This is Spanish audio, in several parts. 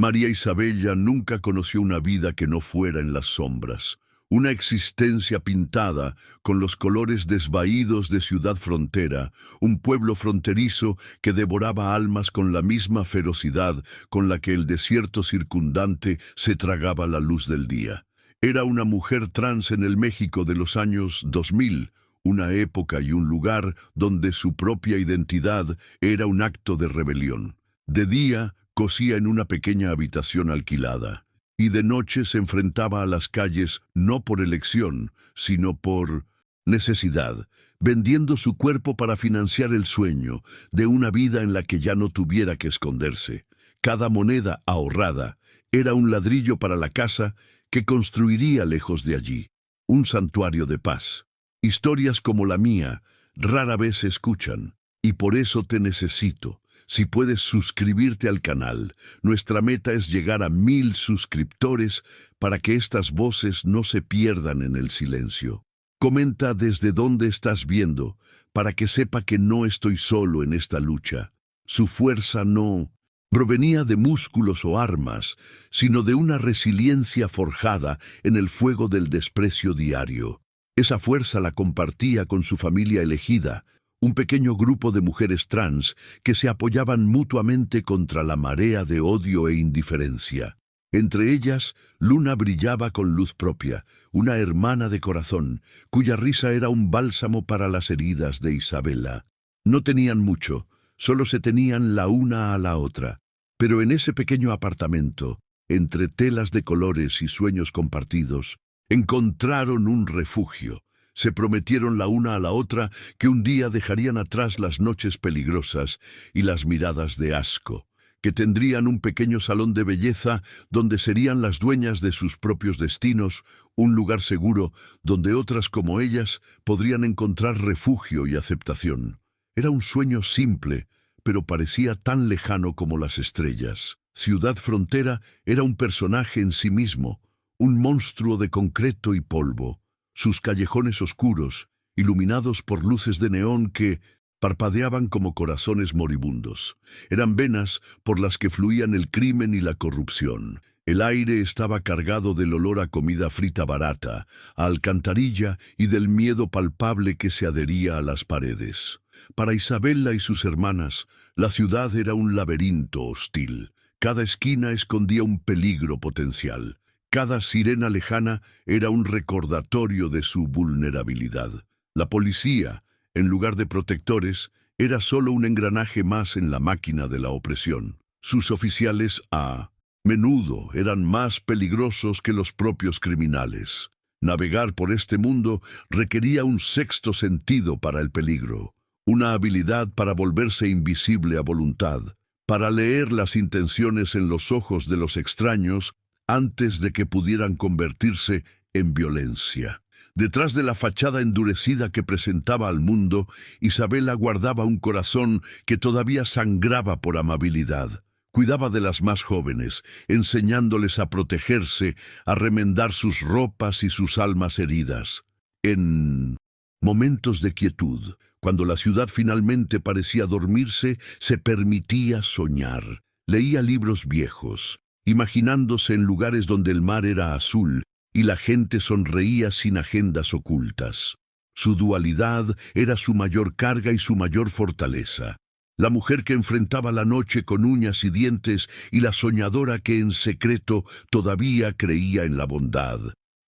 María Isabella nunca conoció una vida que no fuera en las sombras, una existencia pintada con los colores desvaídos de ciudad frontera, un pueblo fronterizo que devoraba almas con la misma ferocidad con la que el desierto circundante se tragaba la luz del día. Era una mujer trans en el México de los años 2000, una época y un lugar donde su propia identidad era un acto de rebelión. De día, cosía en una pequeña habitación alquilada, y de noche se enfrentaba a las calles no por elección, sino por necesidad, vendiendo su cuerpo para financiar el sueño de una vida en la que ya no tuviera que esconderse. Cada moneda ahorrada era un ladrillo para la casa que construiría lejos de allí, un santuario de paz. Historias como la mía rara vez se escuchan, y por eso te necesito. Si puedes suscribirte al canal, nuestra meta es llegar a 1000 suscriptores para que estas voces no se pierdan en el silencio. Comenta desde dónde estás viendo, para que sepa que no estoy solo en esta lucha. Su fuerza no provenía de músculos o armas, sino de una resiliencia forjada en el fuego del desprecio diario. Esa fuerza la compartía con su familia elegida, un pequeño grupo de mujeres trans que se apoyaban mutuamente contra la marea de odio e indiferencia. Entre ellas, Luna brillaba con luz propia, una hermana de corazón, cuya risa era un bálsamo para las heridas de Isabela. No tenían mucho, solo se tenían la una a la otra, pero en ese pequeño apartamento, entre telas de colores y sueños compartidos, encontraron un refugio. Se prometieron la una a la otra que un día dejarían atrás las noches peligrosas y las miradas de asco, que tendrían un pequeño salón de belleza donde serían las dueñas de sus propios destinos, un lugar seguro donde otras como ellas podrían encontrar refugio y aceptación. Era un sueño simple, pero parecía tan lejano como las estrellas. Ciudad Frontera era un personaje en sí mismo, un monstruo de concreto y polvo. Sus callejones oscuros, iluminados por luces de neón que parpadeaban como corazones moribundos. Eran venas por las que fluían el crimen y la corrupción. El aire estaba cargado del olor a comida frita barata, a alcantarilla y del miedo palpable que se adhería a las paredes. Para Isabela y sus hermanas, la ciudad era un laberinto hostil. Cada esquina escondía un peligro potencial. Cada sirena lejana era un recordatorio de su vulnerabilidad. La policía, en lugar de protectores, era solo un engranaje más en la máquina de la opresión. Sus oficiales, a menudo, eran más peligrosos que los propios criminales. Navegar por este mundo requería un sexto sentido para el peligro, una habilidad para volverse invisible a voluntad, para leer las intenciones en los ojos de los extraños antes de que pudieran convertirse en violencia. Detrás de la fachada endurecida que presentaba al mundo, Isabela guardaba un corazón que todavía sangraba por amabilidad. Cuidaba de las más jóvenes, enseñándoles a protegerse, a remendar sus ropas y sus almas heridas. En momentos de quietud, cuando la ciudad finalmente parecía dormirse, se permitía soñar. Leía libros viejos, imaginándose en lugares donde el mar era azul y la gente sonreía sin agendas ocultas. Su dualidad era su mayor carga y su mayor fortaleza. La mujer que enfrentaba la noche con uñas y dientes y la soñadora que en secreto todavía creía en la bondad.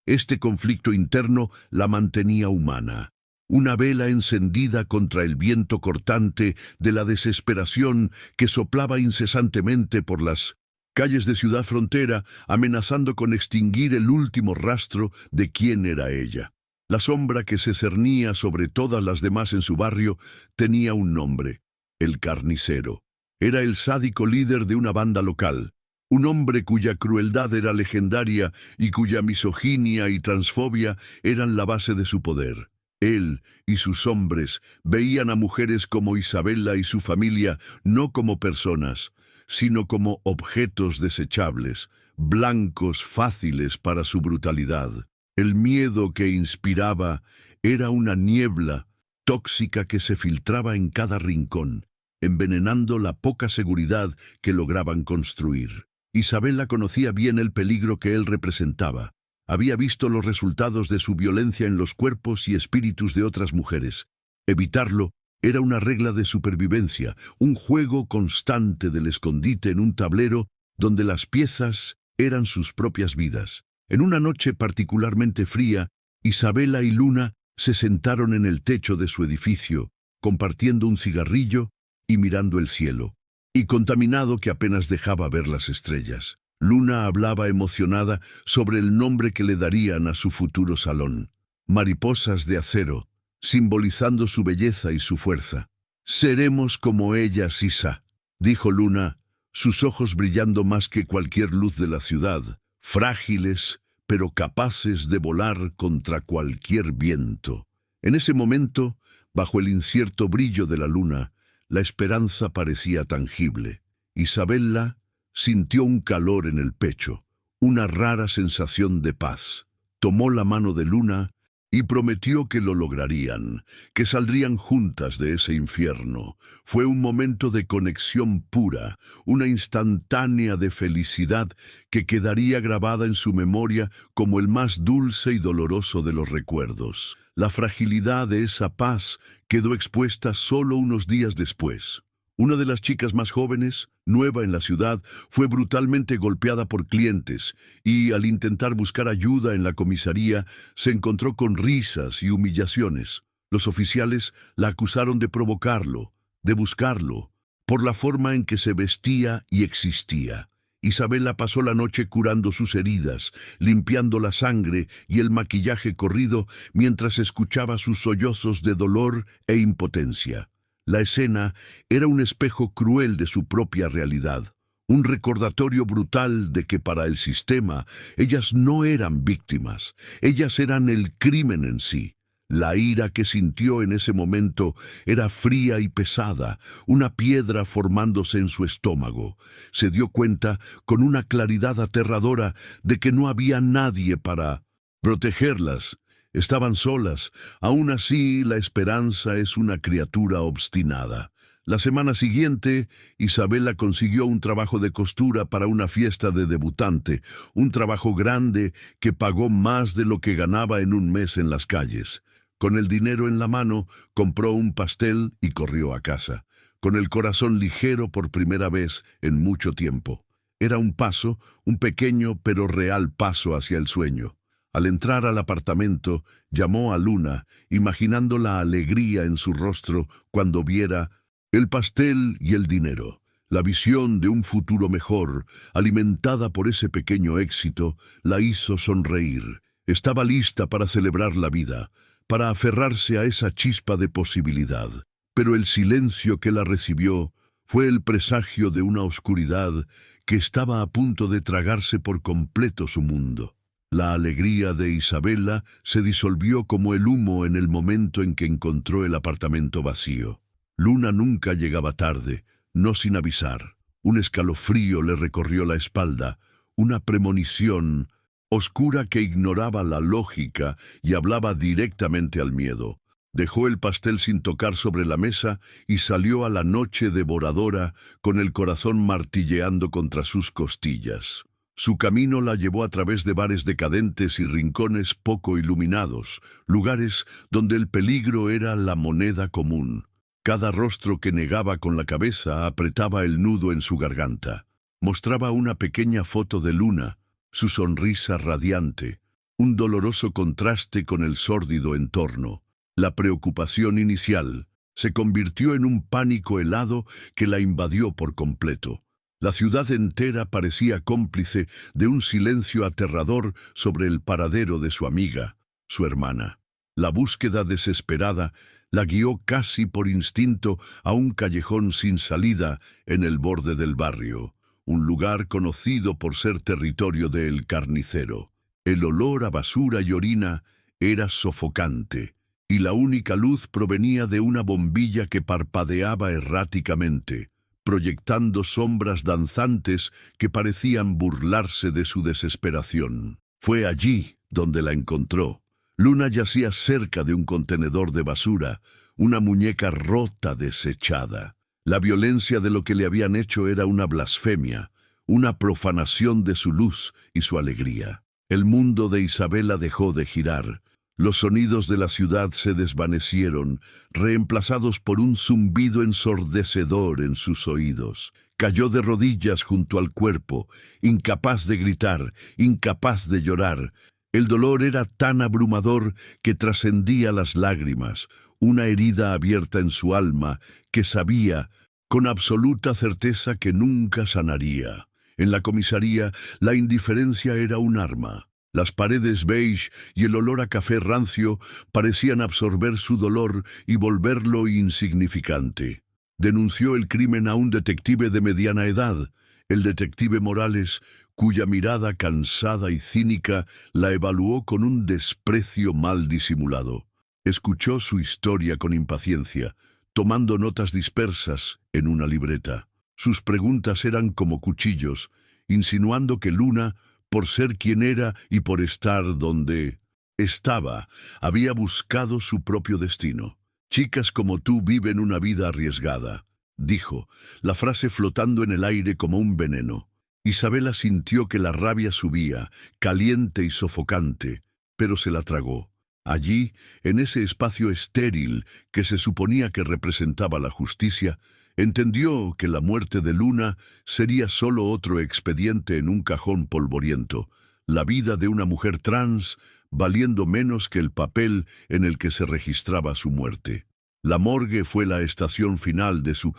Este conflicto interno la mantenía humana. Una vela encendida contra el viento cortante de la desesperación que soplaba incesantemente por las calles de Ciudad Frontera, amenazando con extinguir el último rastro de quién era ella. La sombra que se cernía sobre todas las demás en su barrio tenía un nombre: el Carnicero. Era el sádico líder de una banda local, un hombre cuya crueldad era legendaria y cuya misoginia y transfobia eran la base de su poder. Él y sus hombres veían a mujeres como Isabela y su familia no como personas, sino como objetos desechables, blancos fáciles para su brutalidad. El miedo que inspiraba era una niebla tóxica que se filtraba en cada rincón, envenenando la poca seguridad que lograban construir. Isabela conocía bien el peligro que él representaba. Había visto los resultados de su violencia en los cuerpos y espíritus de otras mujeres. Evitarlo era una regla de supervivencia, un juego constante del escondite en un tablero donde las piezas eran sus propias vidas. En una noche particularmente fría, Isabela y Luna se sentaron en el techo de su edificio, compartiendo un cigarrillo y mirando el cielo, y contaminado que apenas dejaba ver las estrellas. Luna hablaba emocionada sobre el nombre que le darían a su futuro salón. Mariposas de acero, simbolizando su belleza y su fuerza. «Seremos como ellas, Isa», dijo Luna, sus ojos brillando más que cualquier luz de la ciudad, frágiles, pero capaces de volar contra cualquier viento. En ese momento, bajo el incierto brillo de la luna, la esperanza parecía tangible. Isabela sintió un calor en el pecho, una rara sensación de paz. Tomó la mano de Luna y prometió que lo lograrían, que saldrían juntas de ese infierno. Fue un momento de conexión pura, una instantánea de felicidad que quedaría grabada en su memoria como el más dulce y doloroso de los recuerdos. La fragilidad de esa paz quedó expuesta solo unos días después. Una de las chicas más jóvenes, nueva en la ciudad, fue brutalmente golpeada por clientes y, al intentar buscar ayuda en la comisaría, se encontró con risas y humillaciones. Los oficiales la acusaron de provocarlo, de buscarlo, por la forma en que se vestía y existía. Isabela pasó la noche curando sus heridas, limpiando la sangre y el maquillaje corrido mientras escuchaba sus sollozos de dolor e impotencia. La escena era un espejo cruel de su propia realidad, un recordatorio brutal de que para el sistema ellas no eran víctimas, ellas eran el crimen en sí. La ira que sintió en ese momento era fría y pesada, una piedra formándose en su estómago. Se dio cuenta, con una claridad aterradora, de que no había nadie para protegerlas. Estaban solas. Aún así, la esperanza es una criatura obstinada. La semana siguiente, Isabela consiguió un trabajo de costura para una fiesta de debutante, un trabajo grande que pagó más de lo que ganaba en un mes en las calles. Con el dinero en la mano, compró un pastel y corrió a casa, con el corazón ligero por primera vez en mucho tiempo. Era un paso, un pequeño pero real paso hacia el sueño. Al entrar al apartamento, llamó a Luna, imaginando la alegría en su rostro cuando viera el pastel y el dinero. La visión de un futuro mejor, alimentada por ese pequeño éxito, la hizo sonreír. Estaba lista para celebrar la vida, para aferrarse a esa chispa de posibilidad. Pero el silencio que la recibió fue el presagio de una oscuridad que estaba a punto de tragarse por completo su mundo. La alegría de Isabela se disolvió como el humo en el momento en que encontró el apartamento vacío. Luna nunca llegaba tarde, no sin avisar. Un escalofrío le recorrió la espalda, una premonición oscura que ignoraba la lógica y hablaba directamente al miedo. Dejó el pastel sin tocar sobre la mesa y salió a la noche devoradora con el corazón martilleando contra sus costillas. Su camino la llevó a través de bares decadentes y rincones poco iluminados, lugares donde el peligro era la moneda común. Cada rostro que negaba con la cabeza apretaba el nudo en su garganta. Mostraba una pequeña foto de Luna, su sonrisa radiante, un doloroso contraste con el sórdido entorno. La preocupación inicial se convirtió en un pánico helado que la invadió por completo. La ciudad entera parecía cómplice de un silencio aterrador sobre el paradero de su amiga, su hermana. La búsqueda desesperada la guió casi por instinto a un callejón sin salida en el borde del barrio, un lugar conocido por ser territorio del carnicero. El olor a basura y orina era sofocante, y la única luz provenía de una bombilla que parpadeaba erráticamente, proyectando sombras danzantes que parecían burlarse de su desesperación. Fue allí donde la encontró. Luna yacía cerca de un contenedor de basura, una muñeca rota, desechada. La violencia de lo que le habían hecho era una blasfemia, una profanación de su luz y su alegría. El mundo de Isabela dejó de girar. Los sonidos de la ciudad se desvanecieron, reemplazados por un zumbido ensordecedor en sus oídos. Cayó de rodillas junto al cuerpo, incapaz de gritar, incapaz de llorar. El dolor era tan abrumador que trascendía las lágrimas, una herida abierta en su alma que sabía con absoluta certeza que nunca sanaría. En la comisaría, la indiferencia era un arma. Las paredes beige y el olor a café rancio parecían absorber su dolor y volverlo insignificante. Denunció el crimen a un detective de mediana edad, el detective Morales, cuya mirada cansada y cínica la evaluó con un desprecio mal disimulado. Escuchó su historia con impaciencia, tomando notas dispersas en una libreta. Sus preguntas eran como cuchillos, insinuando que Luna, por ser quien era y por estar donde estaba, había buscado su propio destino. «Chicas como tú viven una vida arriesgada», dijo, la frase flotando en el aire como un veneno. Isabela sintió que la rabia subía, caliente y sofocante, pero se la tragó. Allí, en ese espacio estéril que se suponía que representaba la justicia, entendió que la muerte de Luna sería solo otro expediente en un cajón polvoriento, la vida de una mujer trans valiendo menos que el papel en el que se registraba su muerte. La morgue fue la estación final de su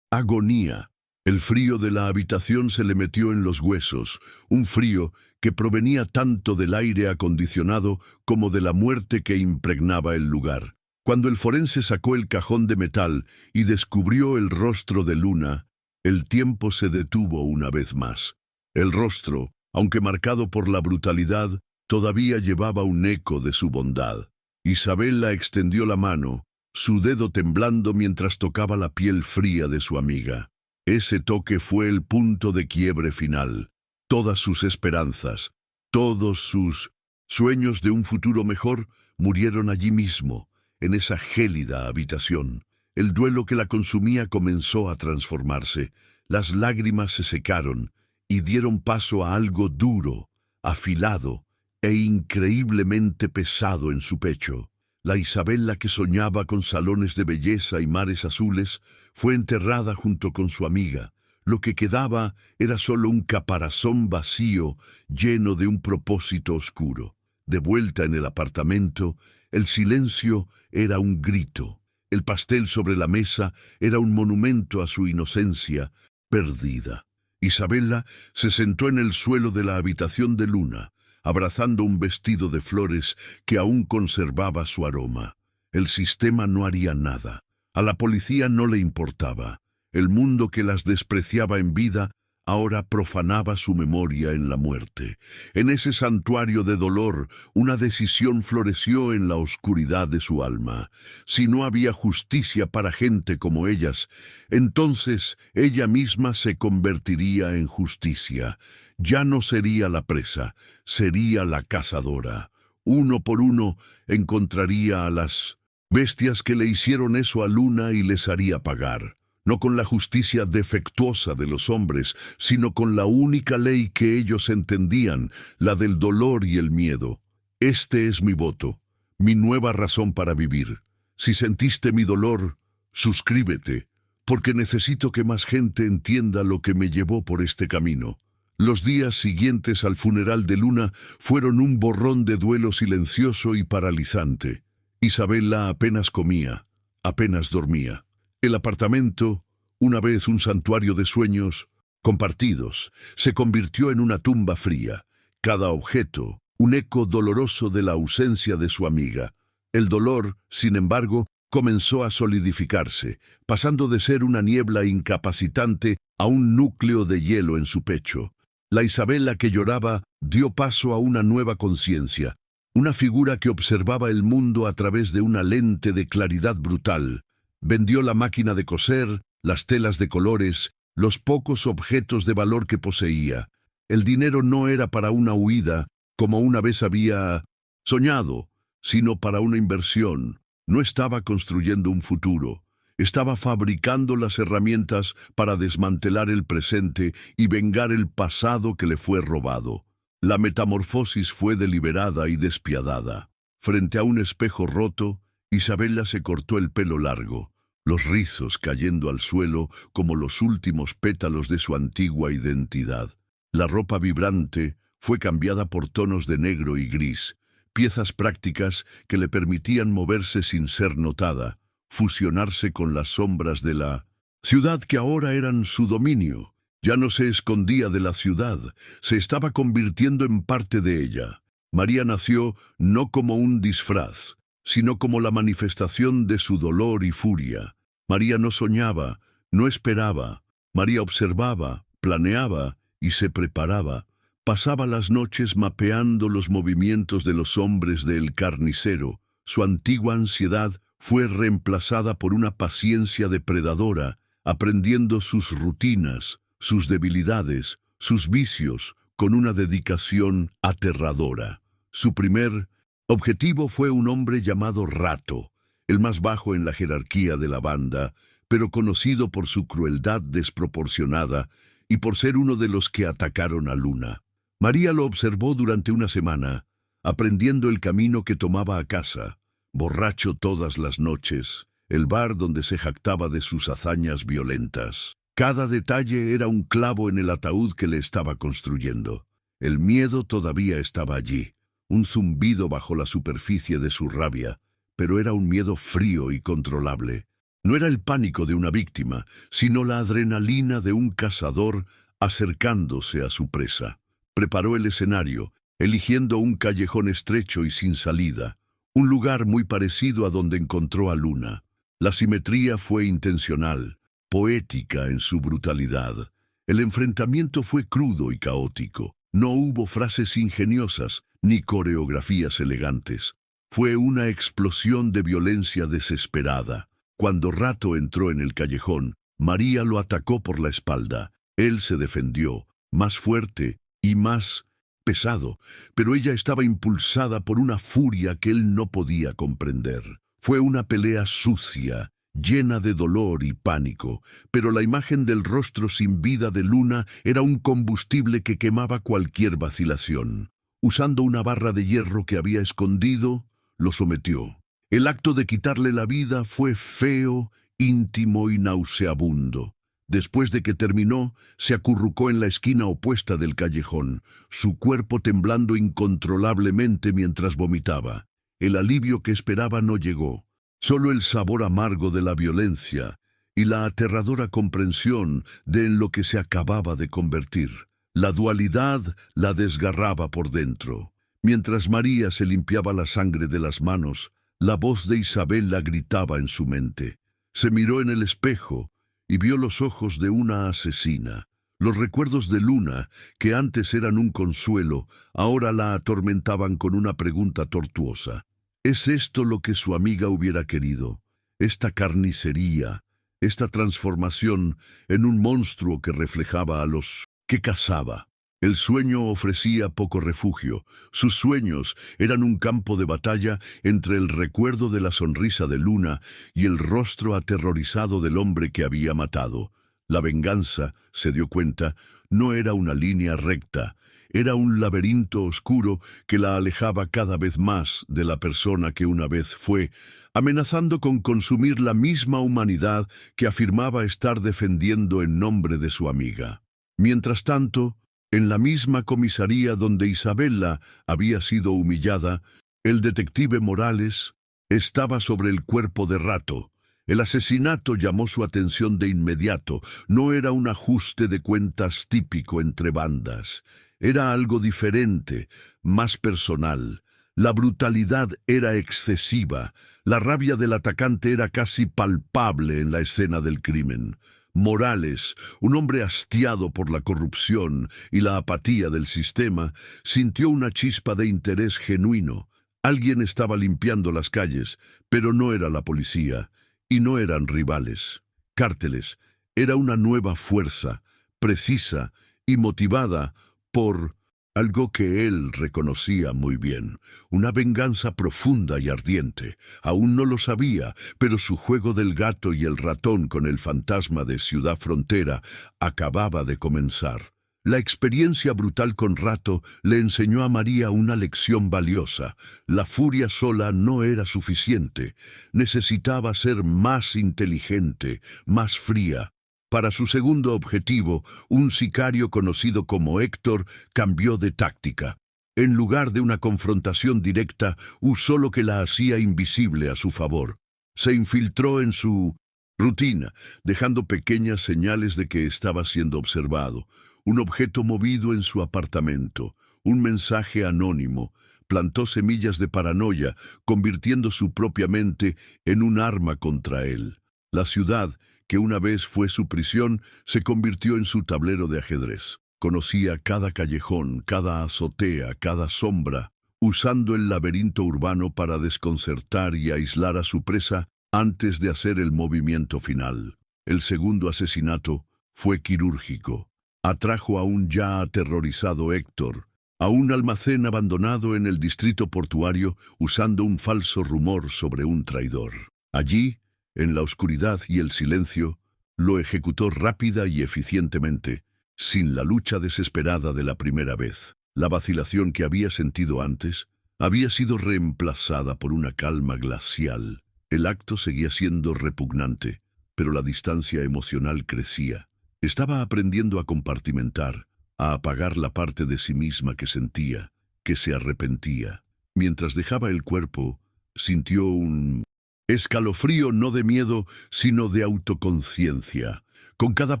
agonía. El frío de la habitación se le metió en los huesos, un frío que provenía tanto del aire acondicionado como de la muerte que impregnaba el lugar. Cuando el forense sacó el cajón de metal y descubrió el rostro de Luna, el tiempo se detuvo una vez más. El rostro, aunque marcado por la brutalidad, todavía llevaba un eco de su bondad. Isabela extendió la mano, su dedo temblando mientras tocaba la piel fría de su amiga. Ese toque fue el punto de quiebre final. Todas sus esperanzas, todos sus sueños de un futuro mejor murieron allí mismo, en esa gélida habitación. El duelo que la consumía comenzó a transformarse. Las lágrimas se secaron y dieron paso a algo duro, afilado e increíblemente pesado en su pecho. La Isabela que soñaba con salones de belleza y mares azules fue enterrada junto con su amiga. Lo que quedaba era solo un caparazón vacío lleno de un propósito oscuro. De vuelta en el apartamento, el silencio era un grito. El pastel sobre la mesa era un monumento a su inocencia perdida. Isabela se sentó en el suelo de la habitación de Luna, abrazando un vestido de flores que aún conservaba su aroma. El sistema no haría nada. A la policía no le importaba. El mundo que las despreciaba en vida ahora profanaba su memoria en la muerte. En ese santuario de dolor, una decisión floreció en la oscuridad de su alma. Si no había justicia para gente como ellas, entonces ella misma se convertiría en justicia. Ya no sería la presa, sería la cazadora. Uno por uno encontraría a las bestias que le hicieron eso a Luna y les haría pagar. No con la justicia defectuosa de los hombres, sino con la única ley que ellos entendían, la del dolor y el miedo. Este es mi voto, mi nueva razón para vivir. Si sentiste mi dolor, suscríbete, porque necesito que más gente entienda lo que me llevó por este camino. Los días siguientes al funeral de Luna fueron un borrón de duelo silencioso y paralizante. Isabela apenas comía, apenas dormía. El apartamento, una vez un santuario de sueños compartidos, se convirtió en una tumba fría. Cada objeto, un eco doloroso de la ausencia de su amiga. El dolor, sin embargo, comenzó a solidificarse, pasando de ser una niebla incapacitante a un núcleo de hielo en su pecho. La Isabela que lloraba dio paso a una nueva conciencia, una figura que observaba el mundo a través de una lente de claridad brutal. Vendió la máquina de coser, las telas de colores, los pocos objetos de valor que poseía. El dinero no era para una huida, como una vez había soñado, sino para una inversión. No estaba construyendo un futuro, Estaba fabricando las herramientas para desmantelar el presente y vengar el pasado que le fue robado. La metamorfosis fue deliberada y despiadada. Frente a un espejo roto, Isabella se cortó el pelo largo, los rizos cayendo al suelo como los últimos pétalos de su antigua identidad. La ropa vibrante fue cambiada por tonos de negro y gris, piezas prácticas que le permitían moverse sin ser notada, fusionarse con las sombras de la ciudad que ahora eran su dominio. Ya no se escondía de la ciudad, se estaba convirtiendo en parte de ella. María nació no como un disfraz, sino como la manifestación de su dolor y furia. María no soñaba, no esperaba. María observaba, planeaba y se preparaba. Pasaba las noches mapeando los movimientos de los hombres del carnicero. Su antigua ansiedad fue reemplazada por una paciencia depredadora, aprendiendo sus rutinas, sus debilidades, sus vicios, con una dedicación aterradora. Su primer objetivo fue un hombre llamado Rato, el más bajo en la jerarquía de la banda, pero conocido por su crueldad desproporcionada y por ser uno de los que atacaron a Luna. María lo observó durante una semana, aprendiendo el camino que tomaba a casa, borracho todas las noches, el bar donde se jactaba de sus hazañas violentas. Cada detalle era un clavo en el ataúd que le estaba construyendo. El miedo todavía estaba allí, un zumbido bajo la superficie de su rabia, pero era un miedo frío y controlable. No era el pánico de una víctima, sino la adrenalina de un cazador acercándose a su presa. Preparó el escenario, eligiendo un callejón estrecho y sin salida, un lugar muy parecido a donde encontró a Luna. La simetría fue intencional, poética en su brutalidad. El enfrentamiento fue crudo y caótico. No hubo frases ingeniosas ni coreografías elegantes. Fue una explosión de violencia desesperada. Cuando Rato entró en el callejón, María lo atacó por la espalda. Él se defendió, más fuerte y más pesado, pero ella estaba impulsada por una furia que él no podía comprender. Fue una pelea sucia, llena de dolor y pánico, pero la imagen del rostro sin vida de Luna era un combustible que quemaba cualquier vacilación. Usando una barra de hierro que había escondido, lo sometió. El acto de quitarle la vida fue feo, íntimo y nauseabundo. Después de que terminó, se acurrucó en la esquina opuesta del callejón, su cuerpo temblando incontrolablemente mientras vomitaba. El alivio que esperaba no llegó. Solo el sabor amargo de la violencia y la aterradora comprensión de en lo que se acababa de convertir. La dualidad la desgarraba por dentro. Mientras María se limpiaba la sangre de las manos, la voz de Isabella gritaba en su mente. Se miró en el espejo y vio los ojos de una asesina. Los recuerdos de Luna, que antes eran un consuelo, ahora la atormentaban con una pregunta tortuosa. ¿Es esto lo que su amiga hubiera querido? Esta carnicería, esta transformación en un monstruo que reflejaba a los que cazaba. El sueño ofrecía poco refugio. Sus sueños eran un campo de batalla entre el recuerdo de la sonrisa de Luna y el rostro aterrorizado del hombre que había matado. La venganza, se dio cuenta, no era una línea recta. Era un laberinto oscuro que la alejaba cada vez más de la persona que una vez fue, amenazando con consumir la misma humanidad que afirmaba estar defendiendo en nombre de su amiga. Mientras tanto, en la misma comisaría donde Isabella había sido humillada, el detective Morales estaba sobre el cuerpo de Rato. El asesinato llamó su atención de inmediato. No era un ajuste de cuentas típico entre bandas. Era algo diferente, más personal. La brutalidad era excesiva. La rabia del atacante era casi palpable en la escena del crimen. Morales, un hombre hastiado por la corrupción y la apatía del sistema, sintió una chispa de interés genuino. Alguien estaba limpiando las calles, pero no era la policía, y no eran rivales. Cárteles era una nueva fuerza, precisa y motivada por algo que él reconocía muy bien, una venganza profunda y ardiente. Aún no lo sabía, pero su juego del gato y el ratón con el fantasma de Ciudad Frontera acababa de comenzar. La experiencia brutal con Rato le enseñó a María una lección valiosa. La furia sola no era suficiente. Necesitaba ser más inteligente, más fría. Para su segundo objetivo, un sicario conocido como Héctor cambió de táctica. En lugar de una confrontación directa, usó lo que la hacía invisible a su favor. Se infiltró en su rutina, dejando pequeñas señales de que estaba siendo observado. Un objeto movido en su apartamento, un mensaje anónimo, plantó semillas de paranoia, convirtiendo su propia mente en un arma contra él. La ciudad, que una vez fue su prisión, se convirtió en su tablero de ajedrez. Conocía cada callejón, cada azotea, cada sombra, usando el laberinto urbano para desconcertar y aislar a su presa antes de hacer el movimiento final. El segundo asesinato fue quirúrgico. Atrajo a un ya aterrorizado Héctor a un almacén abandonado en el distrito portuario usando un falso rumor sobre un traidor. Allí, en la oscuridad y el silencio, lo ejecutó rápida y eficientemente, sin la lucha desesperada de la primera vez. La vacilación que había sentido antes había sido reemplazada por una calma glacial. El acto seguía siendo repugnante, pero la distancia emocional crecía. Estaba aprendiendo a compartimentar, a apagar la parte de sí misma que sentía, que se arrepentía. Mientras dejaba el cuerpo, sintió un escalofrío no de miedo, sino de autoconciencia. Con cada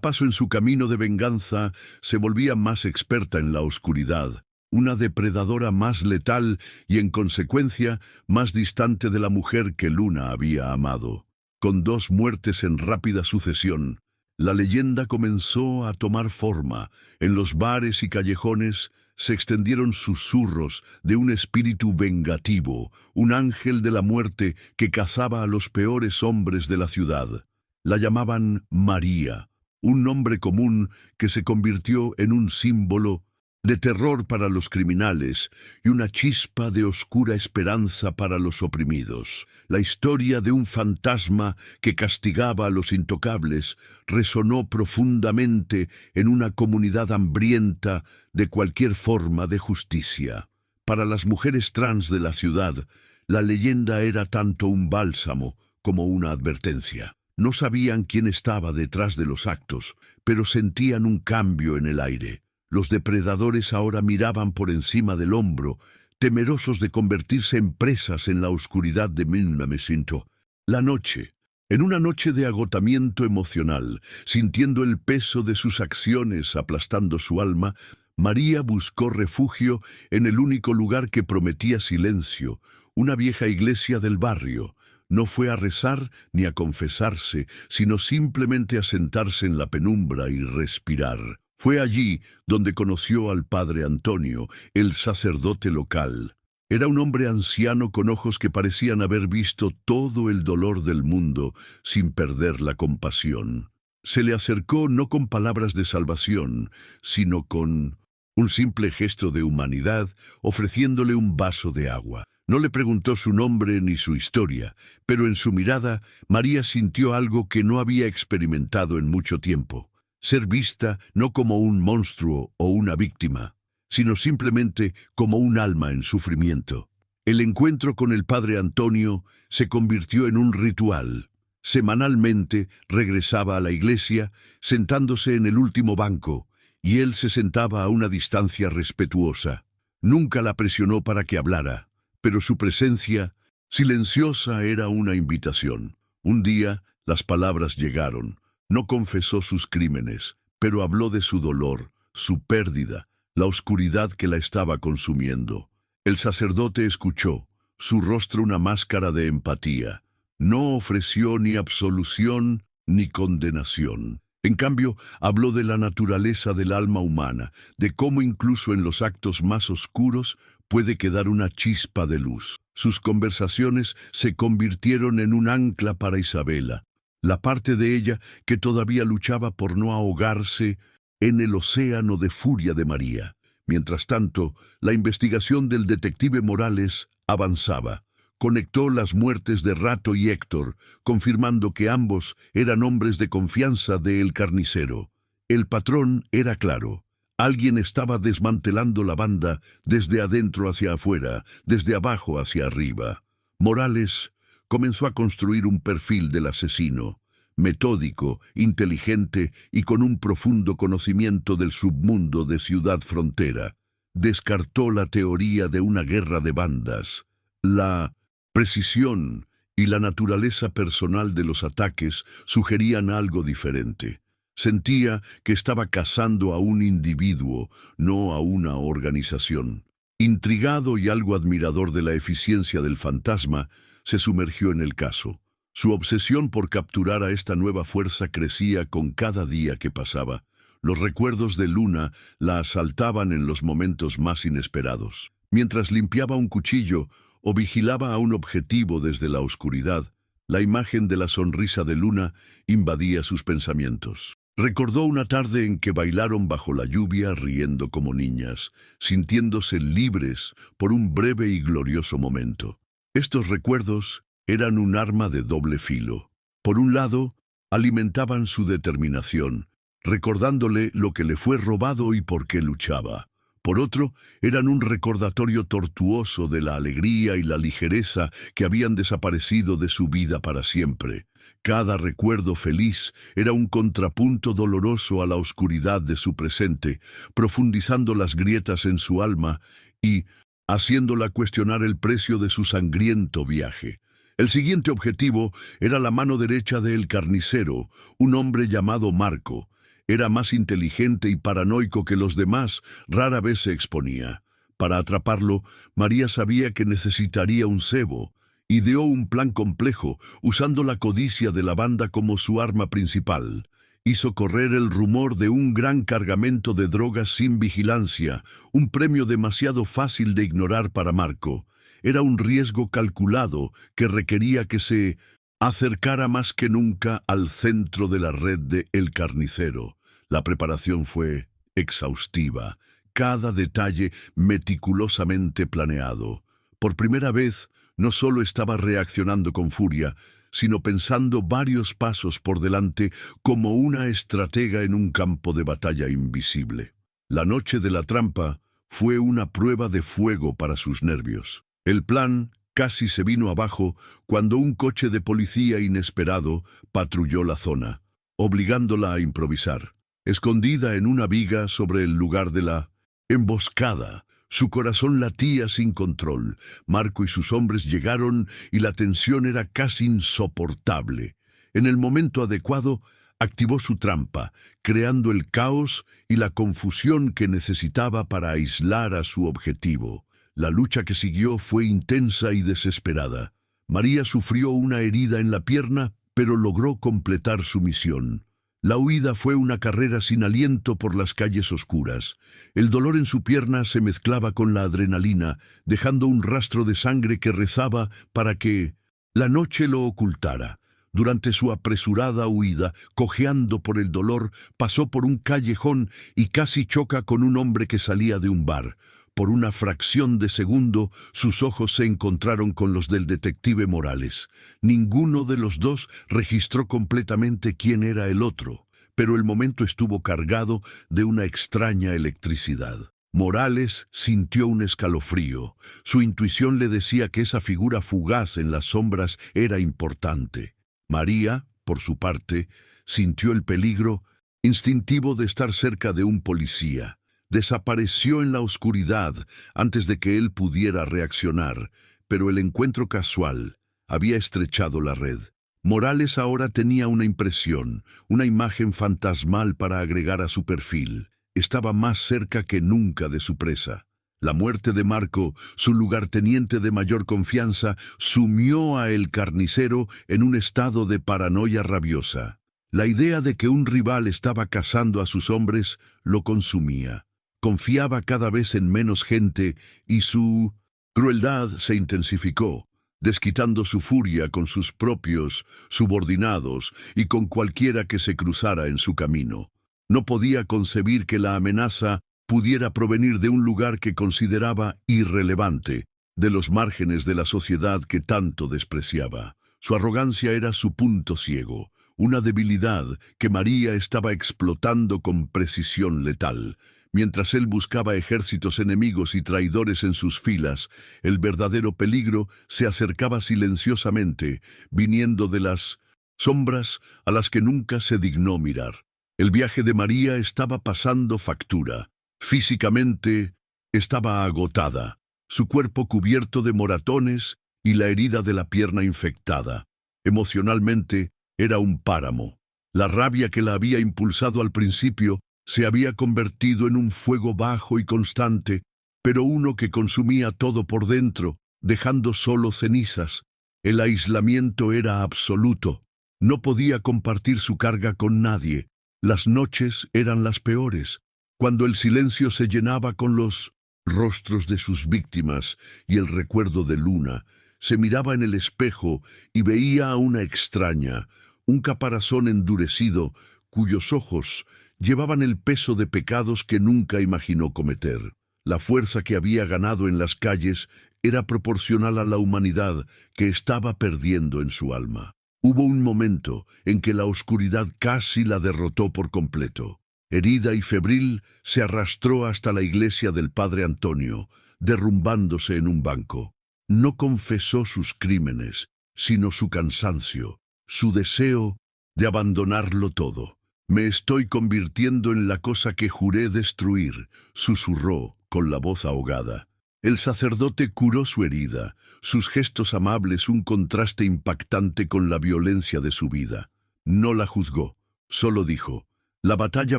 paso en su camino de venganza, se volvía más experta en la oscuridad, una depredadora más letal y, en consecuencia, más distante de la mujer que Luna había amado. Con 2 muertes en rápida sucesión, la leyenda comenzó a tomar forma. En los bares y callejones se extendieron susurros de un espíritu vengativo, un ángel de la muerte que cazaba a los peores hombres de la ciudad. La llamaban María, un nombre común que se convirtió en un símbolo de terror para los criminales y una chispa de oscura esperanza para los oprimidos. La historia de un fantasma que castigaba a los intocables resonó profundamente en una comunidad hambrienta de cualquier forma de justicia. Para las mujeres trans de la ciudad, la leyenda era tanto un bálsamo como una advertencia. No sabían quién estaba detrás de los actos, pero sentían un cambio en el aire. Los depredadores ahora miraban por encima del hombro, temerosos de convertirse en presas en la oscuridad de Milnamesinto. La noche, en una noche de agotamiento emocional, sintiendo el peso de sus acciones aplastando su alma, María buscó refugio en el único lugar que prometía silencio, una vieja iglesia del barrio. No fue a rezar ni a confesarse, sino simplemente a sentarse en la penumbra y respirar. Fue allí donde conoció al padre Antonio, el sacerdote local. Era un hombre anciano con ojos que parecían haber visto todo el dolor del mundo sin perder la compasión. Se le acercó no con palabras de salvación, sino con un simple gesto de humanidad, ofreciéndole un vaso de agua. No le preguntó su nombre ni su historia, pero en su mirada María sintió algo que no había experimentado en mucho tiempo. Ser vista no como un monstruo o una víctima, sino simplemente como un alma en sufrimiento. El encuentro con el padre Antonio se convirtió en un ritual. Semanalmente regresaba a la iglesia, sentándose en el último banco, y él se sentaba a una distancia respetuosa. Nunca la presionó para que hablara, pero su presencia, silenciosa, era una invitación. Un día, las palabras llegaron. No confesó sus crímenes, pero habló de su dolor, su pérdida, la oscuridad que la estaba consumiendo. El sacerdote escuchó, su rostro una máscara de empatía. No ofreció ni absolución ni condenación. En cambio, habló de la naturaleza del alma humana, de cómo incluso en los actos más oscuros puede quedar una chispa de luz. Sus conversaciones se convirtieron en un ancla para Isabela, la parte de ella que todavía luchaba por no ahogarse en el océano de furia de María. Mientras tanto, la investigación del detective Morales avanzaba. Conectó las muertes de Rato y Héctor, confirmando que ambos eran hombres de confianza de El Carnicero. El patrón era claro. Alguien estaba desmantelando la banda desde adentro hacia afuera, desde abajo hacia arriba. Morales comenzó a construir un perfil del asesino, metódico, inteligente y con un profundo conocimiento del submundo de Ciudad Frontera. Descartó la teoría de una guerra de bandas. La precisión y la naturaleza personal de los ataques sugerían algo diferente. Sentía que estaba cazando a un individuo, no a una organización. Intrigado y algo admirador de la eficiencia del fantasma, se sumergió en el caso. Su obsesión por capturar a esta nueva fuerza crecía con cada día que pasaba. Los recuerdos de Luna la asaltaban en los momentos más inesperados. Mientras limpiaba un cuchillo o vigilaba a un objetivo desde la oscuridad, la imagen de la sonrisa de Luna invadía sus pensamientos. Recordó una tarde en que bailaron bajo la lluvia riendo como niñas, sintiéndose libres por un breve y glorioso momento. Estos recuerdos eran un arma de doble filo. Por un lado, alimentaban su determinación, recordándole lo que le fue robado y por qué luchaba. Por otro, eran un recordatorio tortuoso de la alegría y la ligereza que habían desaparecido de su vida para siempre. Cada recuerdo feliz era un contrapunto doloroso a la oscuridad de su presente, profundizando las grietas en su alma y haciéndola cuestionar el precio de su sangriento viaje. El siguiente objetivo era la mano derecha de El Carnicero, un hombre llamado Marco. Era más inteligente y paranoico que los demás, rara vez se exponía. Para atraparlo, María sabía que necesitaría un cebo. Ideó un plan complejo, usando la codicia de la banda como su arma principal. Hizo correr el rumor de un gran cargamento de drogas sin vigilancia, un premio demasiado fácil de ignorar para Marco. Era un riesgo calculado que requería que se acercara más que nunca al centro de la red de El Carnicero. La preparación fue exhaustiva, cada detalle meticulosamente planeado. Por primera vez, no solo estaba reaccionando con furia, sino pensando varios pasos por delante como una estratega en un campo de batalla invisible. La noche de la trampa fue una prueba de fuego para sus nervios. El plan casi se vino abajo cuando un coche de policía inesperado patrulló la zona, obligándola a improvisar. Escondida en una viga sobre el lugar de la emboscada, su corazón latía sin control. Marco y sus hombres llegaron y la tensión era casi insoportable. En el momento adecuado, activó su trampa, creando el caos y la confusión que necesitaba para aislar a su objetivo. La lucha que siguió fue intensa y desesperada. María sufrió una herida en la pierna, pero logró completar su misión. La huida fue una carrera sin aliento por las calles oscuras. El dolor en su pierna se mezclaba con la adrenalina, dejando un rastro de sangre que rezaba para que la noche lo ocultara. Durante su apresurada huida, cojeando por el dolor, pasó por un callejón y casi choca con un hombre que salía de un bar. Por una fracción de segundo, sus ojos se encontraron con los del detective Morales. Ninguno de los dos registró completamente quién era el otro, pero el momento estuvo cargado de una extraña electricidad. Morales sintió un escalofrío. Su intuición le decía que esa figura fugaz en las sombras era importante. María, por su parte, sintió el peligro instintivo de estar cerca de un policía. Desapareció en la oscuridad antes de que él pudiera reaccionar, pero el encuentro casual había estrechado la red. Morales ahora tenía una impresión, una imagen fantasmal para agregar a su perfil. Estaba más cerca que nunca de su presa. La muerte de Marco, su lugarteniente de mayor confianza, sumió a El Carnicero en un estado de paranoia rabiosa. La idea de que un rival estaba cazando a sus hombres lo consumía. Confiaba cada vez en menos gente y su crueldad se intensificó, desquitando su furia con sus propios subordinados y con cualquiera que se cruzara en su camino. No podía concebir que la amenaza pudiera provenir de un lugar que consideraba irrelevante, de los márgenes de la sociedad que tanto despreciaba. Su arrogancia era su punto ciego, una debilidad que María estaba explotando con precisión letal. Mientras él buscaba ejércitos enemigos y traidores en sus filas, el verdadero peligro se acercaba silenciosamente, viniendo de las sombras a las que nunca se dignó mirar. El viaje de María estaba pasando factura. Físicamente estaba agotada, su cuerpo cubierto de moratones y la herida de la pierna infectada. Emocionalmente era un páramo. La rabia que la había impulsado al principio se había convertido en un fuego bajo y constante, pero uno que consumía todo por dentro, dejando solo cenizas. El aislamiento era absoluto. No podía compartir su carga con nadie. Las noches eran las peores, cuando el silencio se llenaba con los rostros de sus víctimas y el recuerdo de Luna. Se miraba en el espejo y veía a una extraña, un caparazón endurecido, cuyos ojos llevaban el peso de pecados que nunca imaginó cometer. La fuerza que había ganado en las calles era proporcional a la humanidad que estaba perdiendo en su alma. Hubo un momento en que la oscuridad casi la derrotó por completo. Herida y febril, se arrastró hasta la iglesia del Padre Antonio, derrumbándose en un banco. No confesó sus crímenes, sino su cansancio, su deseo de abandonarlo todo. «Me estoy convirtiendo en la cosa que juré destruir», susurró con la voz ahogada. El sacerdote curó su herida, sus gestos amables un contraste impactante con la violencia de su vida. No la juzgó, solo dijo: «La batalla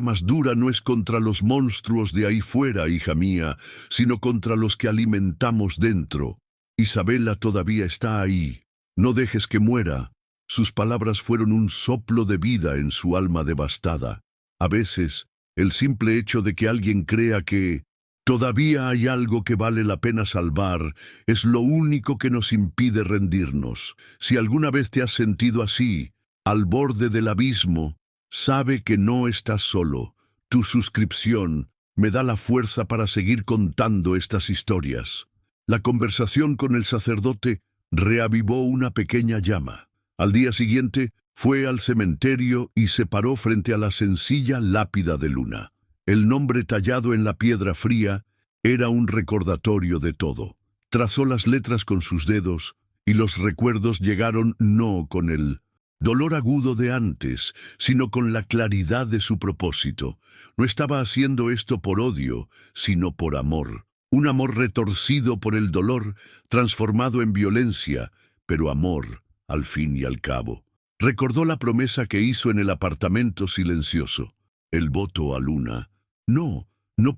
más dura no es contra los monstruos de ahí fuera, hija mía, sino contra los que alimentamos dentro. Isabela todavía está ahí. No dejes que muera». Sus palabras fueron un soplo de vida en su alma devastada. A veces, el simple hecho de que alguien crea que todavía hay algo que vale la pena salvar es lo único que nos impide rendirnos. Si alguna vez te has sentido así, al borde del abismo, sabe que no estás solo. Tu suscripción me da la fuerza para seguir contando estas historias. La conversación con el sacerdote reavivó una pequeña llama. Al día siguiente, fue al cementerio y se paró frente a la sencilla lápida de Luna. El nombre tallado en la piedra fría era un recordatorio de todo. Trazó las letras con sus dedos y los recuerdos llegaron no con el dolor agudo de antes, sino con la claridad de su propósito. No estaba haciendo esto por odio, sino por amor. Un amor retorcido por el dolor, transformado en violencia, pero amor al fin y al cabo. Recordó la promesa que hizo en el apartamento silencioso. El voto a Luna. No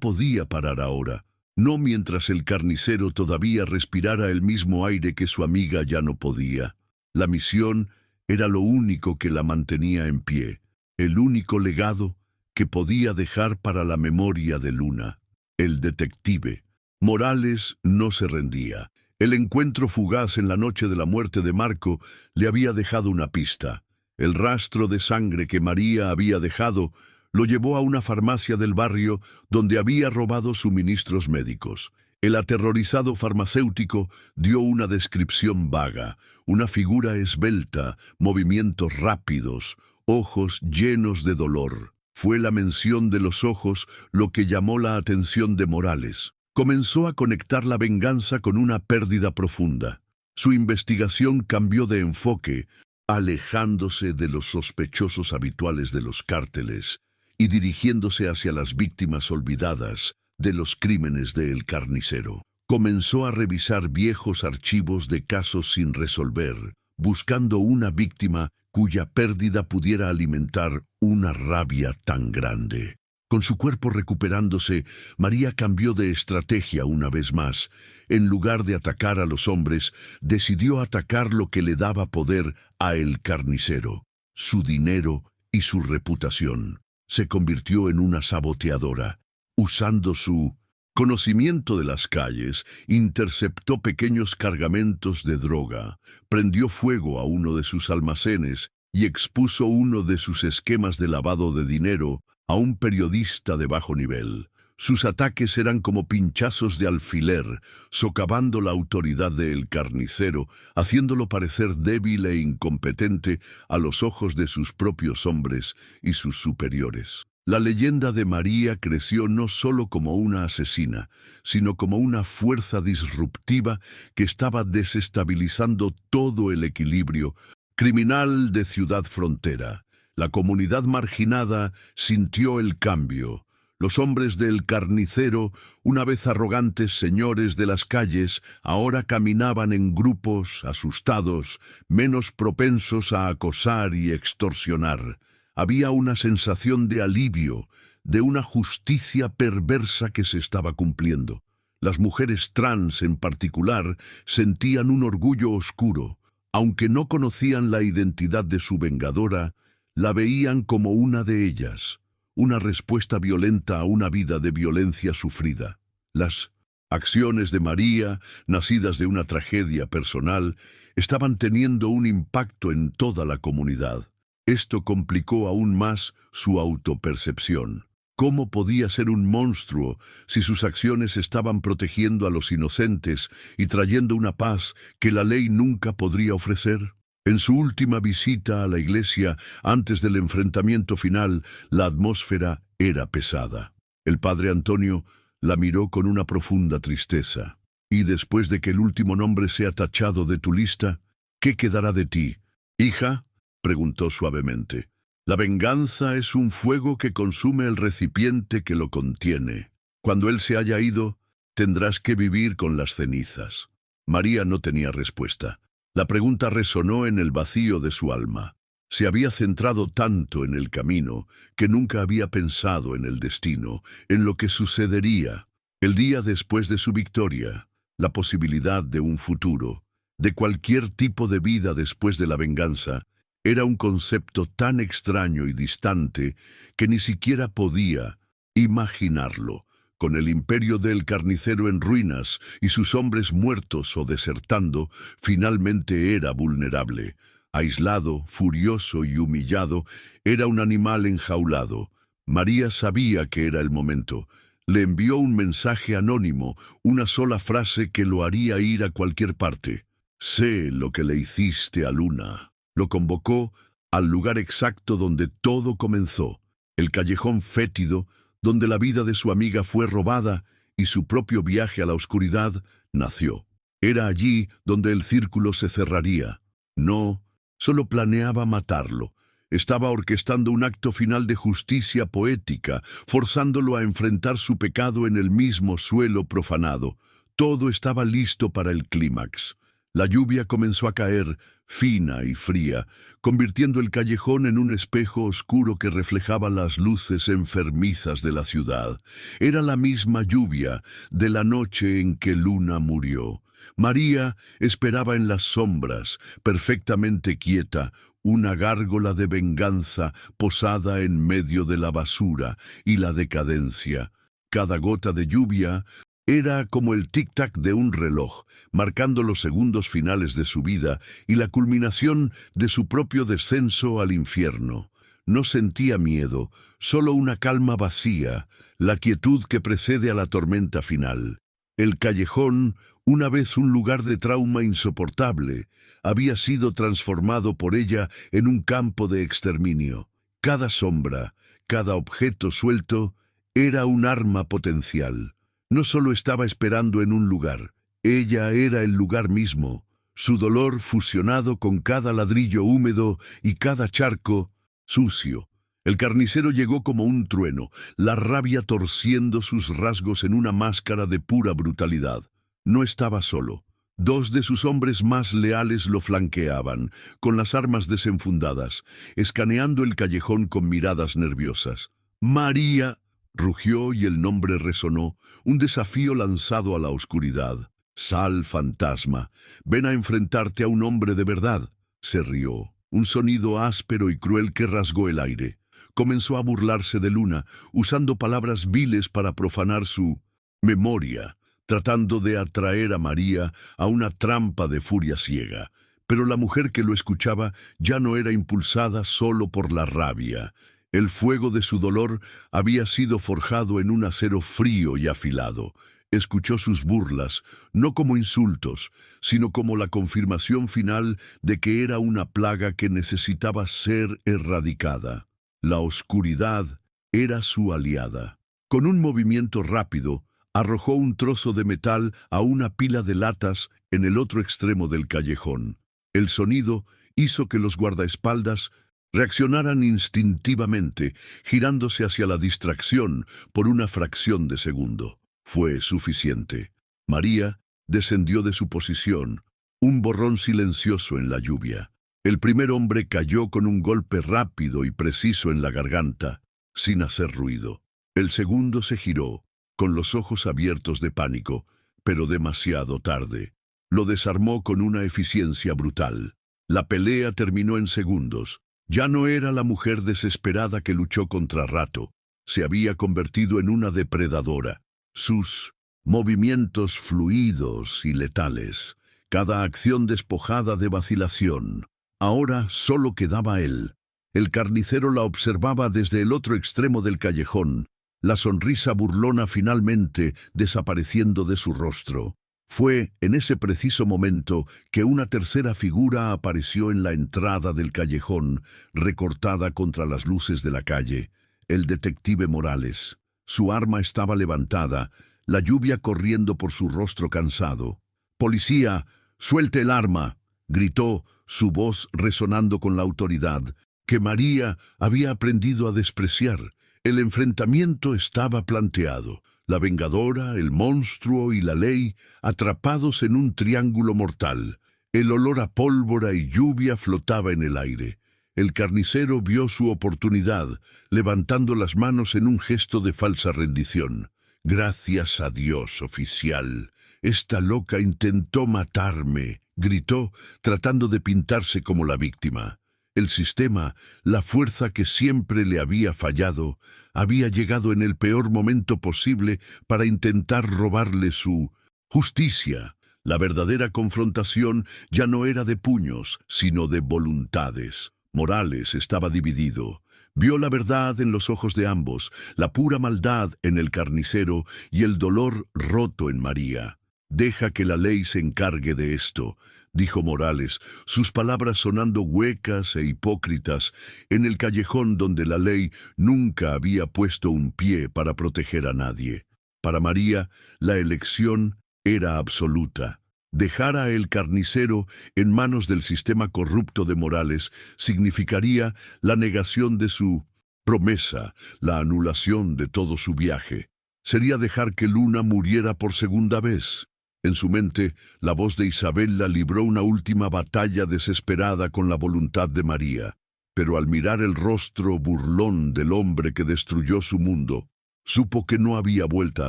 podía parar ahora. No mientras el carnicero todavía respirara el mismo aire que su amiga ya no podía. La misión era lo único que la mantenía en pie, el único legado que podía dejar para la memoria de Luna. El detective. Morales no se rendía. El encuentro fugaz en la noche de la muerte de Marco le había dejado una pista. El rastro de sangre que María había dejado lo llevó a una farmacia del barrio donde había robado suministros médicos. El aterrorizado farmacéutico dio una descripción vaga, una figura esbelta, movimientos rápidos, ojos llenos de dolor. Fue la mención de los ojos lo que llamó la atención de Morales. Comenzó a conectar la venganza con una pérdida profunda. Su investigación cambió de enfoque, alejándose de los sospechosos habituales de los cárteles y dirigiéndose hacia las víctimas olvidadas de los crímenes de El Carnicero. Comenzó a revisar viejos archivos de casos sin resolver, buscando una víctima cuya pérdida pudiera alimentar una rabia tan grande. Con su cuerpo recuperándose, María cambió de estrategia una vez más. En lugar de atacar a los hombres, decidió atacar lo que le daba poder a El Carnicero, su dinero y su reputación. Se convirtió en una saboteadora. Usando su conocimiento de las calles, interceptó pequeños cargamentos de droga, prendió fuego a uno de sus almacenes y expuso uno de sus esquemas de lavado de dinero a un periodista de bajo nivel. Sus ataques eran como pinchazos de alfiler, socavando la autoridad del carnicero, haciéndolo parecer débil e incompetente a los ojos de sus propios hombres y sus superiores. La leyenda de María creció no solo como una asesina, sino como una fuerza disruptiva que estaba desestabilizando todo el equilibrio criminal de Ciudad Frontera. La comunidad marginada sintió el cambio. Los hombres del carnicero, una vez arrogantes señores de las calles, ahora caminaban en grupos, asustados, menos propensos a acosar y extorsionar. Había una sensación de alivio, de una justicia perversa que se estaba cumpliendo. Las mujeres trans, en particular, sentían un orgullo oscuro. Aunque no conocían la identidad de su vengadora, la veían como una de ellas, una respuesta violenta a una vida de violencia sufrida. Las acciones de María, nacidas de una tragedia personal, estaban teniendo un impacto en toda la comunidad. Esto complicó aún más su autopercepción. ¿Cómo podía ser un monstruo si sus acciones estaban protegiendo a los inocentes y trayendo una paz que la ley nunca podría ofrecer? En su última visita a la iglesia, antes del enfrentamiento final, la atmósfera era pesada. El padre Antonio la miró con una profunda tristeza. «Y después de que el último nombre sea tachado de tu lista, ¿qué quedará de ti, hija?», preguntó suavemente. «La venganza es un fuego que consume el recipiente que lo contiene. Cuando él se haya ido, tendrás que vivir con las cenizas». María no tenía respuesta. La pregunta resonó en el vacío de su alma. Se había centrado tanto en el camino que nunca había pensado en el destino, en lo que sucedería el día después de su victoria, la posibilidad de un futuro, de cualquier tipo de vida después de la venganza. Era un concepto tan extraño y distante que ni siquiera podía imaginarlo. Con el imperio del carnicero en ruinas y sus hombres muertos o desertando, finalmente era vulnerable. Aislado, furioso y humillado, era un animal enjaulado. María sabía que era el momento. Le envió un mensaje anónimo, una sola frase que lo haría ir a cualquier parte. «Sé lo que le hiciste a Luna». Lo convocó al lugar exacto donde todo comenzó, el callejón fétido, donde la vida de su amiga fue robada y su propio viaje a la oscuridad nació. Era allí donde el círculo se cerraría. No, solo planeaba matarlo. Estaba orquestando un acto final de justicia poética, forzándolo a enfrentar su pecado en el mismo suelo profanado. Todo estaba listo para el clímax. La lluvia comenzó a caer, fina y fría, convirtiendo el callejón en un espejo oscuro que reflejaba las luces enfermizas de la ciudad. Era la misma lluvia de la noche en que Luna murió. María esperaba en las sombras, perfectamente quieta, una gárgola de venganza posada en medio de la basura y la decadencia. Cada gota de lluvia era como el tic-tac de un reloj, marcando los segundos finales de su vida y la culminación de su propio descenso al infierno. No sentía miedo, solo una calma vacía, la quietud que precede a la tormenta final. El callejón, una vez un lugar de trauma insoportable, había sido transformado por ella en un campo de exterminio. Cada sombra, cada objeto suelto, era un arma potencial. No solo estaba esperando en un lugar, ella era el lugar mismo, su dolor fusionado con cada ladrillo húmedo y cada charco sucio. El carnicero llegó como un trueno, la rabia torciendo sus rasgos en una máscara de pura brutalidad. No estaba solo. Dos de sus hombres más leales lo flanqueaban, con las armas desenfundadas, escaneando el callejón con miradas nerviosas. «María», rugió y el nombre resonó, un desafío lanzado a la oscuridad. «Sal, fantasma, ven a enfrentarte a un hombre de verdad». Se rió, un sonido áspero y cruel que rasgó el aire. Comenzó a burlarse de Luna, usando palabras viles para profanar su memoria, tratando de atraer a María a una trampa de furia ciega. Pero la mujer que lo escuchaba ya no era impulsada solo por la rabia. El fuego de su dolor había sido forjado en un acero frío y afilado. Escuchó sus burlas, no como insultos, sino como la confirmación final de que era una plaga que necesitaba ser erradicada. La oscuridad era su aliada. Con un movimiento rápido, arrojó un trozo de metal a una pila de latas en el otro extremo del callejón. El sonido hizo que los guardaespaldas reaccionaran instintivamente, girándose hacia la distracción por una fracción de segundo. Fue suficiente. María descendió de su posición, un borrón silencioso en la lluvia. El primer hombre cayó con un golpe rápido y preciso en la garganta, sin hacer ruido. El segundo se giró, con los ojos abiertos de pánico, pero demasiado tarde. Lo desarmó con una eficiencia brutal. La pelea terminó en segundos. Ya no era la mujer desesperada que luchó contra Rato. Se había convertido en una depredadora. Sus movimientos fluidos y letales, cada acción despojada de vacilación. Ahora solo quedaba él. El carnicero la observaba desde el otro extremo del callejón, la sonrisa burlona finalmente desapareciendo de su rostro. Fue en ese preciso momento que una tercera figura apareció en la entrada del callejón, recortada contra las luces de la calle: el detective Morales. Su arma estaba levantada, la lluvia corriendo por su rostro cansado. «¡Policía, suelte el arma!», gritó, su voz resonando con la autoridad que María había aprendido a despreciar. El enfrentamiento estaba planteado. La vengadora, el monstruo y la ley, atrapados en un triángulo mortal. El olor a pólvora y lluvia flotaba en el aire. El carnicero vio su oportunidad, levantando las manos en un gesto de falsa rendición. «Gracias a Dios, oficial. Esta loca intentó matarme», gritó, tratando de pintarse como la víctima. El sistema, la fuerza que siempre le había fallado, había llegado en el peor momento posible para intentar robarle su justicia. La verdadera confrontación ya no era de puños, sino de voluntades. Morales estaba dividido. Vio la verdad en los ojos de ambos, la pura maldad en el carnicero y el dolor roto en María. «Deja que la ley se encargue de esto», dijo Morales, sus palabras sonando huecas e hipócritas en el callejón donde la ley nunca había puesto un pie para proteger a nadie. Para María, la elección era absoluta. Dejar a el carnicero en manos del sistema corrupto de Morales significaría la negación de su promesa, la anulación de todo su viaje. Sería dejar que Luna muriera por segunda vez. En su mente, la voz de Isabela libró una última batalla desesperada con la voluntad de María. Pero al mirar el rostro burlón del hombre que destruyó su mundo, supo que no había vuelta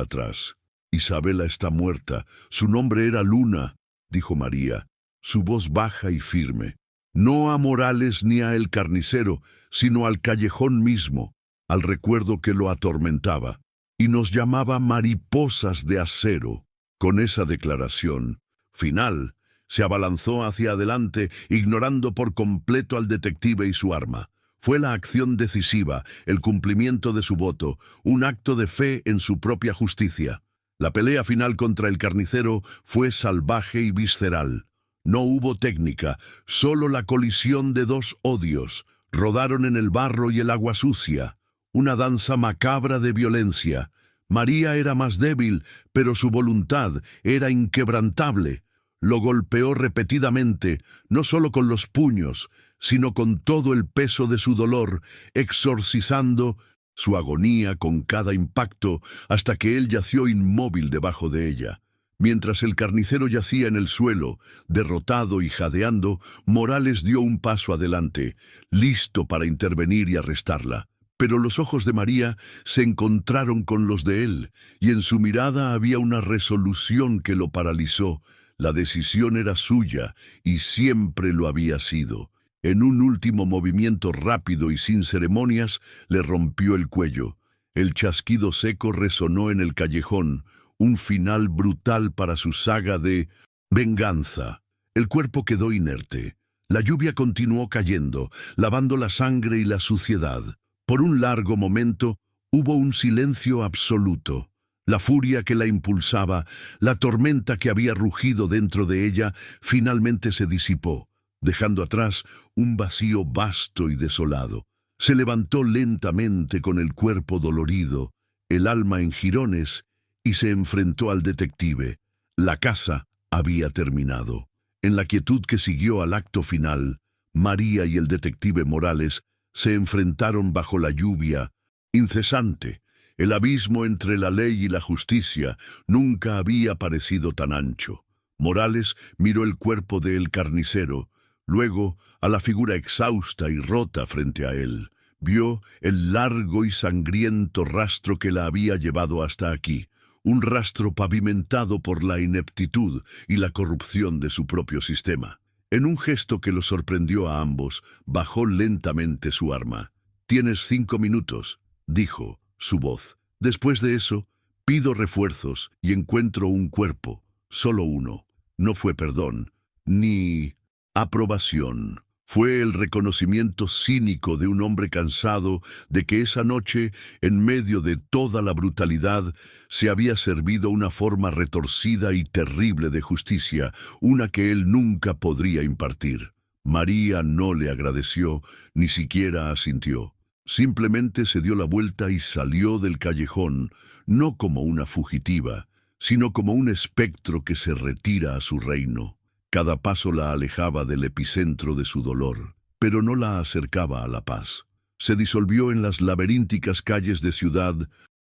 atrás. «Isabela está muerta. Su nombre era Luna», dijo María, su voz baja y firme. No a Morales ni a el carnicero, sino al callejón mismo, al recuerdo que lo atormentaba. Y nos llamaba mariposas de acero. Con esa declaración final, se abalanzó hacia adelante, ignorando por completo al detective y su arma. Fue la acción decisiva, el cumplimiento de su voto, un acto de fe en su propia justicia. La pelea final contra el carnicero fue salvaje y visceral. No hubo técnica, solo la colisión de dos odios. Rodaron en el barro y el agua sucia, una danza macabra de violencia. María era más débil, pero su voluntad era inquebrantable. Lo golpeó repetidamente, no solo con los puños, sino con todo el peso de su dolor, exorcizando su agonía con cada impacto hasta que él yació inmóvil debajo de ella. Mientras el carnicero yacía en el suelo, derrotado y jadeando, Morales dio un paso adelante, listo para intervenir y arrestarla. Pero los ojos de María se encontraron con los de él, y en su mirada había una resolución que lo paralizó. La decisión era suya, y siempre lo había sido. En un último movimiento rápido y sin ceremonias, le rompió el cuello. El chasquido seco resonó en el callejón, un final brutal para su saga de venganza. El cuerpo quedó inerte. La lluvia continuó cayendo, lavando la sangre y la suciedad. Por un largo momento hubo un silencio absoluto. La furia que la impulsaba, la tormenta que había rugido dentro de ella, finalmente se disipó, dejando atrás un vacío vasto y desolado. Se levantó lentamente con el cuerpo dolorido, el alma en jirones, y se enfrentó al detective. La caza había terminado. En la quietud que siguió al acto final, María y el detective Morales se enfrentaron bajo la lluvia incesante. El abismo entre la ley y la justicia nunca había parecido tan ancho. Morales miró el cuerpo del carnicero, luego a la figura exhausta y rota frente a él. Vio el largo y sangriento rastro que la había llevado hasta aquí, un rastro pavimentado por la ineptitud y la corrupción de su propio sistema. En un gesto que los sorprendió a ambos, bajó lentamente su arma. «Tienes 5 minutos», dijo su voz. «Después de eso, pido refuerzos y encuentro un cuerpo, solo uno». No fue perdón, ni aprobación. Fue el reconocimiento cínico de un hombre cansado de que esa noche, en medio de toda la brutalidad, se había servido una forma retorcida y terrible de justicia, una que él nunca podría impartir. María no le agradeció, ni siquiera asintió. Simplemente se dio la vuelta y salió del callejón, no como una fugitiva, sino como un espectro que se retira a su reino. Cada paso la alejaba del epicentro de su dolor, pero no la acercaba a la paz. Se disolvió en las laberínticas calles de Ciudad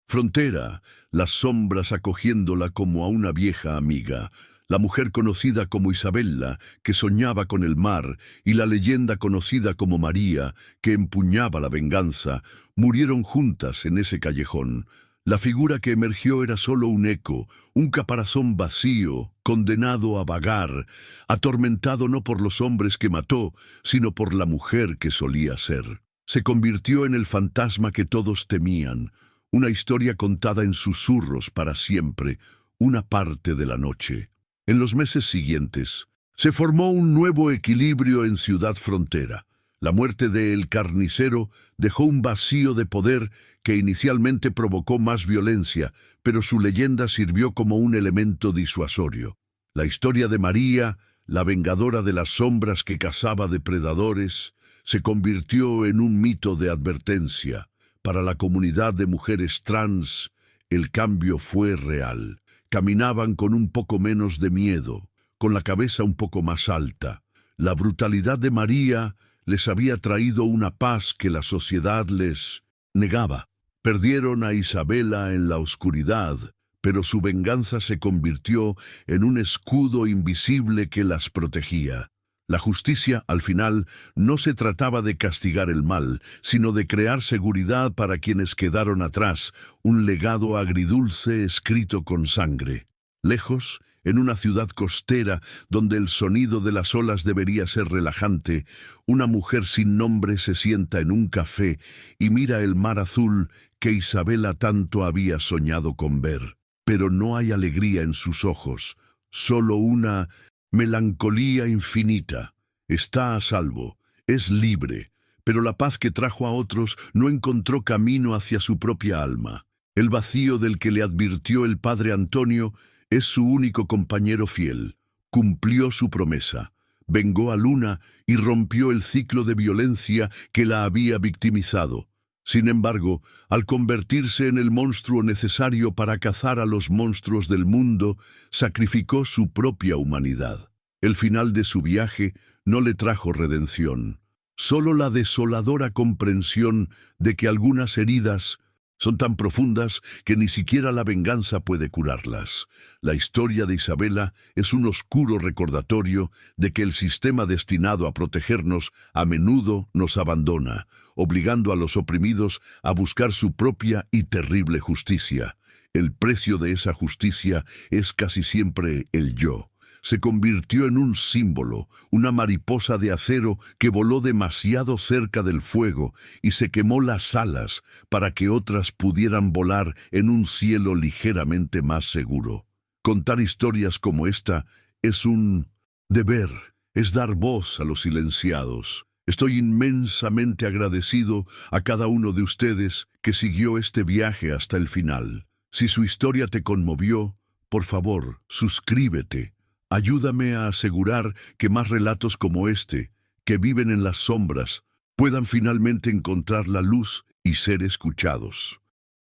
Frontera, las sombras acogiéndola como a una vieja amiga, la mujer conocida como Isabella, que soñaba con el mar, y la leyenda conocida como María, que empuñaba la venganza, murieron juntas en ese callejón. La figura que emergió era solo un eco, un caparazón vacío, condenado a vagar, atormentado no por los hombres que mató, sino por la mujer que solía ser. Se convirtió en el fantasma que todos temían, una historia contada en susurros para siempre, una parte de la noche. En los meses siguientes, se formó un nuevo equilibrio en Ciudad Frontera. La muerte de El Carnicero dejó un vacío de poder que inicialmente provocó más violencia, pero su leyenda sirvió como un elemento disuasorio. La historia de María, la vengadora de las sombras que cazaba depredadores, se convirtió en un mito de advertencia. Para la comunidad de mujeres trans, el cambio fue real. Caminaban con un poco menos de miedo, con la cabeza un poco más alta. La brutalidad de María les había traído una paz que la sociedad les negaba. Perdieron a Isabella en la oscuridad, pero su venganza se convirtió en un escudo invisible que las protegía. La justicia, al final, no se trataba de castigar el mal, sino de crear seguridad para quienes quedaron atrás, un legado agridulce escrito con sangre. Lejos, en una ciudad costera donde el sonido de las olas debería ser relajante, una mujer sin nombre se sienta en un café y mira el mar azul que Isabella tanto había soñado con ver. Pero no hay alegría en sus ojos, solo una melancolía infinita. Está a salvo, es libre, pero la paz que trajo a otros no encontró camino hacia su propia alma. El vacío del que le advirtió el padre Antonio es su único compañero fiel. Cumplió su promesa, vengó a Luna y rompió el ciclo de violencia que la había victimizado. Sin embargo, al convertirse en el monstruo necesario para cazar a los monstruos del mundo, sacrificó su propia humanidad. El final de su viaje no le trajo redención, solo la desoladora comprensión de que algunas heridas son tan profundas que ni siquiera la venganza puede curarlas. La historia de Isabella es un oscuro recordatorio de que el sistema destinado a protegernos a menudo nos abandona, obligando a los oprimidos a buscar su propia y terrible justicia. El precio de esa justicia es casi siempre el yo. Se convirtió en un símbolo, una mariposa de acero que voló demasiado cerca del fuego y se quemó las alas para que otras pudieran volar en un cielo ligeramente más seguro. Contar historias como esta es un deber, es dar voz a los silenciados. Estoy inmensamente agradecido a cada uno de ustedes que siguió este viaje hasta el final. Si su historia te conmovió, por favor, suscríbete. Ayúdame a asegurar que más relatos como este, que viven en las sombras, puedan finalmente encontrar la luz y ser escuchados.